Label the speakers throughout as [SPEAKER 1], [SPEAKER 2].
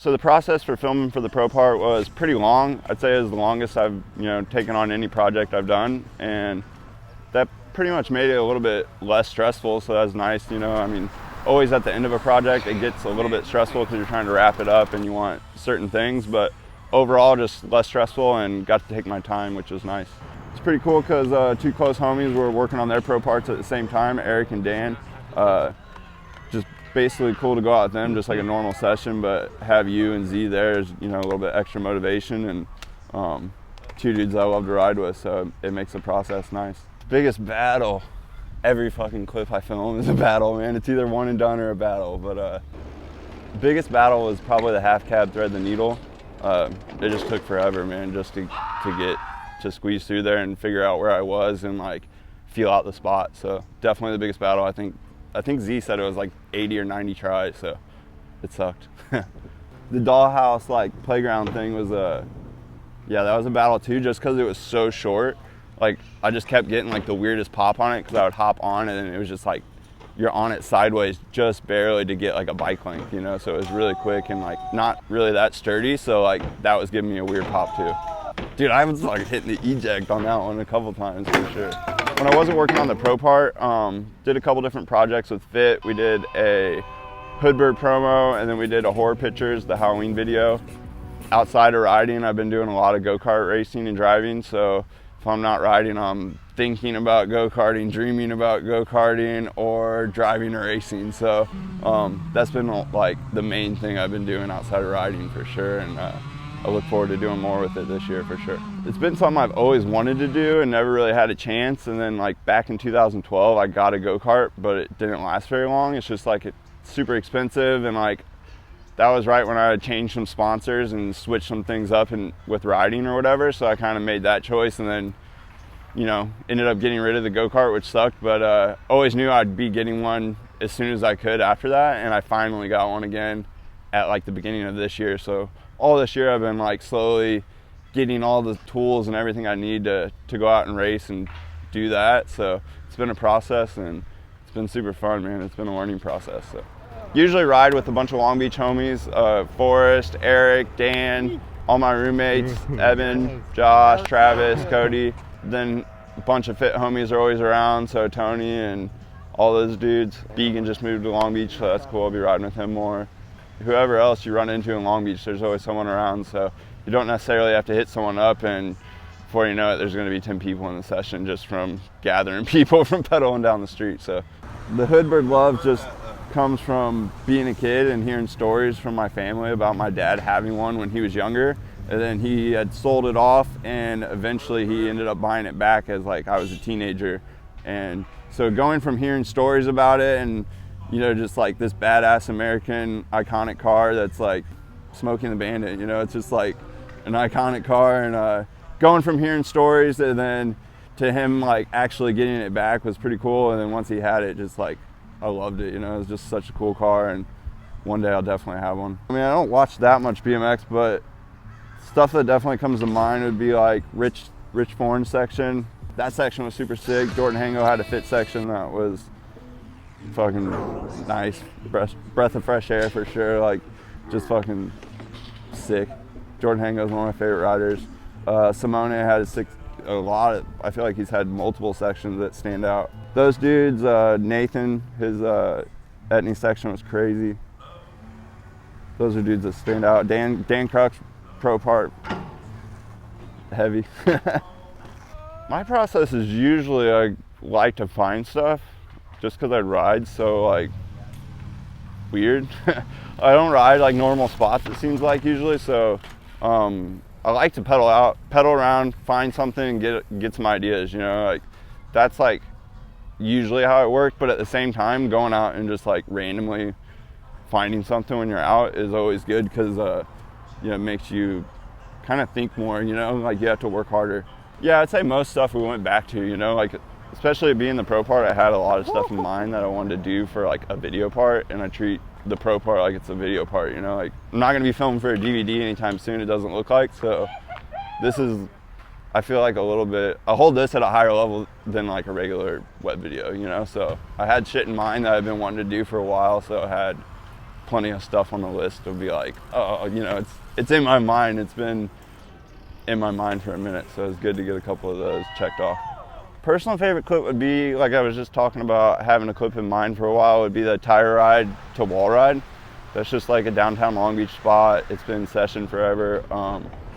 [SPEAKER 1] So the process for filming for the pro part was pretty long. I'd say it was the longest I've taken on any project I've done, and that pretty much made it a little bit less stressful. So that was nice. I mean, always at the end of a project it gets a little bit stressful because you're trying to wrap it up and you want certain things, but overall just less stressful and got to take my time, which was nice. It's pretty cool because two close homies were working on their pro parts at the same time, Eric and Dan. Just basically cool to go out with them, just like a normal session, but have you and Z there is, a little bit extra motivation, and two dudes I love to ride with, so it makes the process nice. Biggest battle, every fucking clip I film is a battle, man. It's either one and done or a battle, but biggest battle was probably the half cab thread the needle. It just took forever, man, just to get to squeeze through there and figure out where I was and like feel out the spot. So definitely the biggest battle. I think Z said it was like 80 or 90 tries, so it sucked. The dollhouse like playground thing was yeah, that was a battle too, just because it was so short. Like I just kept getting like the weirdest pop on it because I would hop on it and it was just like you're on it sideways just barely to get like a bike length, so it was really quick and like not really that sturdy, so like that was giving me a weird pop too. Dude, I was like hitting the eject on that one a couple times for sure. When I wasn't working on the pro part, did a couple different projects with Fit. We did a Hoodbird promo, and then we did a Horror Pictures, the Halloween video. Outside of riding, I've been doing a lot of go-kart racing and driving, so if I'm not riding, I'm thinking about go-karting, dreaming about go-karting, or driving or racing. So that's been like the main thing I've been doing outside of riding for sure, and I look forward to doing more with it this year for sure. It's been something I've always wanted to do and never really had a chance, and then like back in 2012 I got a go-kart, but it didn't last very long. It's just like it's super expensive, and like that was right when I had changed some sponsors and switched some things up and with riding or whatever, so I kind of made that choice, and then ended up getting rid of the go-kart, which sucked, but always knew I'd be getting one as soon as I could after that, and I finally got one again at like the beginning of this year. So all this year I've been like slowly getting all the tools and everything I need to go out and race and do that. So it's been a process, and it's been super fun, man. It's been a learning process. So usually ride with a bunch of Long Beach homies, Forrest, Eric, Dan, all my roommates, Evan, Josh, Travis, Cody. Then a bunch of Fit homies are always around, so Tony and all those dudes. Began just moved to Long Beach, so that's cool. I'll be riding with him more. Whoever else you run into in Long Beach, there's always someone around, so you don't necessarily have to hit someone up, and before you know it, there's going to be 10 people in the session just from gathering people from pedaling down the street. So the Hoodbird love just comes from being a kid and hearing stories from my family about my dad having one when he was younger, and then he had sold it off, and eventually he ended up buying it back as like I was a teenager. And so going from hearing stories about it and just like this badass American iconic car that's like Smoking the Bandit, it's just like an iconic car, and going from hearing stories and then to him like actually getting it back was pretty cool. And then once he had it, just like I loved it, it was just such a cool car, and one day I'll definitely have one. I mean, I don't watch that much BMX, but stuff that definitely comes to mind would be like Rich Forne section. That section was super sick. Jordan Hango had a Fit section that was fucking nice, breath of fresh air for sure, like just fucking sick. Jordan Hango is one of my favorite riders. Simone had a lot. I feel like he's had multiple sections that stand out. Those dudes, Nathan, his Etney section was crazy. Those are dudes that stand out. Dan Kruk's pro part, heavy. My process is usually I like to find stuff just because I ride so like weird. I don't ride like normal spots, it seems like, usually, so I like to pedal around, find something, and get some ideas, like that's like usually how it works. But at the same time, going out and just like randomly finding something when you're out is always good, because it makes you kind of think more, like you have to work harder. Yeah, I'd say most stuff we went back to, like especially being the pro part, I had a lot of stuff in mind that I wanted to do for like a video part, and I treat the pro part like it's a video part, like I'm not going to be filming for a DVD anytime soon, it doesn't look like. So this is, I feel like I hold this at a higher level than like a regular web video, so I had shit in mind that I've been wanting to do for a while, so I had plenty of stuff on the list to be like, oh, you know, it's in my mind. It's been in my mind for a minute, so it's good to get a couple of those checked off. Personal favorite clip would be, like I was just talking about having a clip in mind for a while, would be the tire ride to wall ride. That's just like a downtown Long Beach spot. It's been in session forever.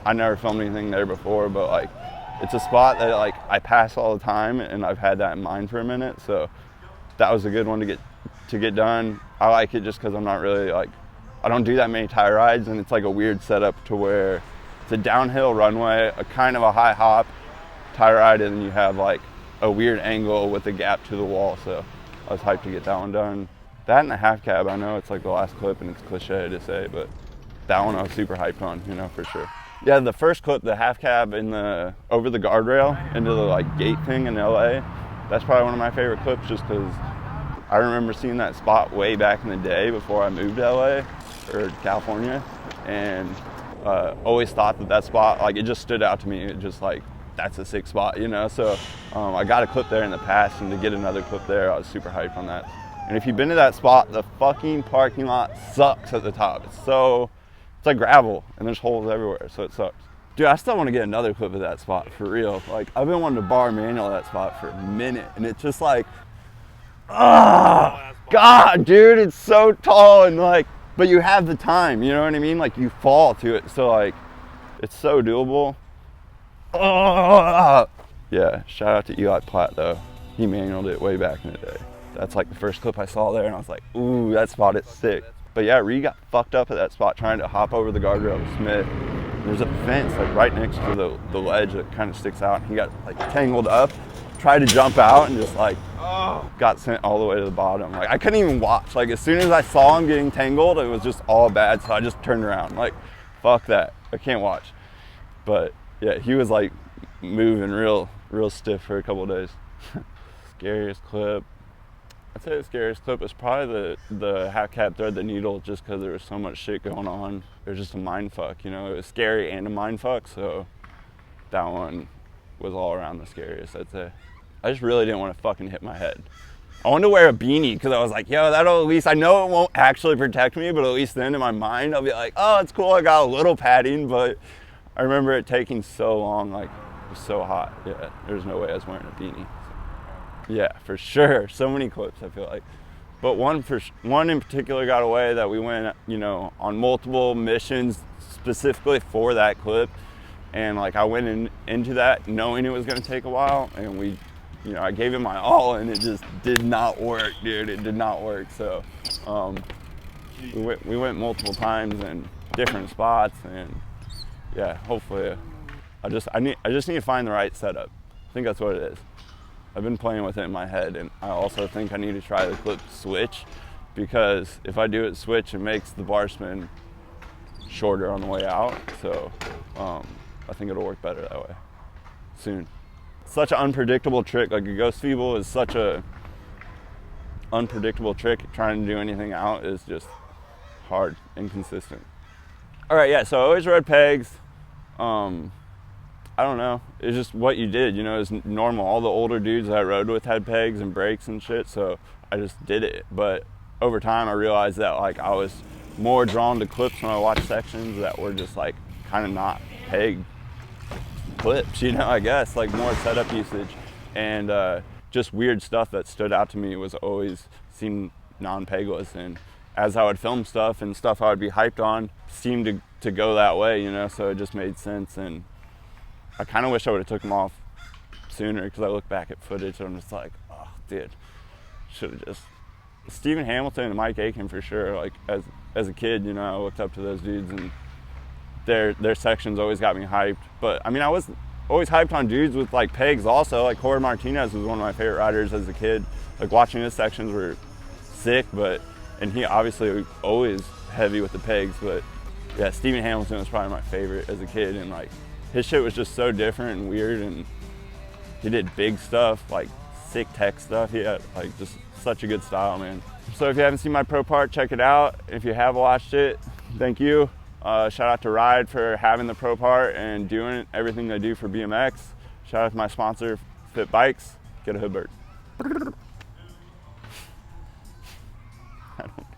[SPEAKER 1] I never filmed anything there before, but like it's a spot that like I pass all the time, and I've had that in mind for a minute. So that was a good one to get done. I like it just because I'm not really like, I don't do that many tire rides, and it's like a weird setup to where it's a downhill runway, a kind of a high hop tire ride, and then you have like a weird angle with a gap to the wall. So I was hyped to get that one done. That and the half cab, I know it's like the last clip and it's cliche to say, but that one I was super hyped on, you know, for sure. Yeah, the first clip, the half cab over the guardrail into the like gate thing in LA, that's probably one of my favorite clips, just because I remember seeing that spot way back in the day before I moved to LA or California, and always thought that spot, like it just stood out to me. It just like, that's a sick spot, you know? So I got a clip there in the past, and to get another clip there, I was super hyped on that. And if you've been to that spot, the fucking parking lot sucks at the top. It's like gravel, and there's holes everywhere, so it sucks. Dude, I still want to get another clip of that spot, for real. Like, I've been wanting to bar manual that spot for a minute, and it's just like, God, dude, it's so tall, and like, but you have the time, you know what I mean? Like, you fall to it, so like, it's so doable. Yeah, shout out to Eli Platt, though. He manualed it way back in the day. That's like the first clip I saw there, and I was like, ooh, that spot is sick. But yeah, Ree got fucked up at that spot trying to hop over the guardrail with Smith. There's a fence like right next to the ledge that kind of sticks out, and he got like tangled up, tried to jump out, and just like got sent all the way to the bottom. Like I couldn't even watch. Like as soon as I saw him getting tangled, it was just all bad, so I just turned around. Like, fuck that, I can't watch. But yeah, he was like moving real stiff for a couple of days. Scariest clip. I'd say the scariest clip was probably the half cab thread the needle, just because there was so much shit going on. It was just a mind fuck, you know. It was scary and a mind fuck, so that one was all around the scariest, I'd say. I just really didn't want to fucking hit my head. I wanted to wear a beanie because I was like, yo, that'll at least, I know it won't actually protect me, but at least then in my mind I'll be like, oh, it's cool, I got a little padding. But I remember it taking so long, like it was so hot. Yeah, there's no way I was wearing a beanie. Yeah, for sure. So many clips, I feel like. But one in particular got away that we went, you know, on multiple missions specifically for that clip. And like I went into that knowing it was going to take a while, and we, you know, I gave it my all, and it just did not work, dude. It did not work. So we went multiple times in different spots, and yeah, hopefully I just need to find the right setup. I think that's what it is. I've been playing with it in my head, and I also think I need to try the clip switch, because if I do it switch, it makes the bar spin shorter on the way out. So I think it'll work better that way soon. Such an unpredictable trick. Like a ghost feeble is such a unpredictable trick. Trying to do anything out is just hard, inconsistent. All right, yeah, so I always rode pegs. I don't know, it's just what you did, you know, it's normal. All the older dudes that I rode with had pegs and brakes and shit, so I just did it. But over time I realized that like I was more drawn to clips when I watched sections that were just like kind of not peg clips, you know, I guess, like more setup usage. And just weird stuff that stood out to me was always seemed non-pegless, and as I would film stuff and stuff I would be hyped on seemed to go that way, you know, so it just made sense. And I kind of wish I would have took them off sooner, because I look back at footage and I'm just like, oh, dude, should have just. Stephen Hamilton and Mike Aiken for sure. Like as a kid, you know, I looked up to those dudes, and their sections always got me hyped. But I mean, I was always hyped on dudes with like pegs also. Like Jorge Martinez was one of my favorite riders as a kid. Like watching his sections were sick, and he obviously always heavy with the pegs. But yeah, Stephen Hamilton was probably my favorite as a kid, and like. His shit was just so different and weird, and he did big stuff, like sick tech stuff. He had like just such a good style, man. So if you haven't seen my pro part, check it out. If you have watched it, thank you. Shout out to Ride for having the pro part and doing everything they do for BMX. Shout out to my sponsor, Fit Bikes. Get a hood bird. I don't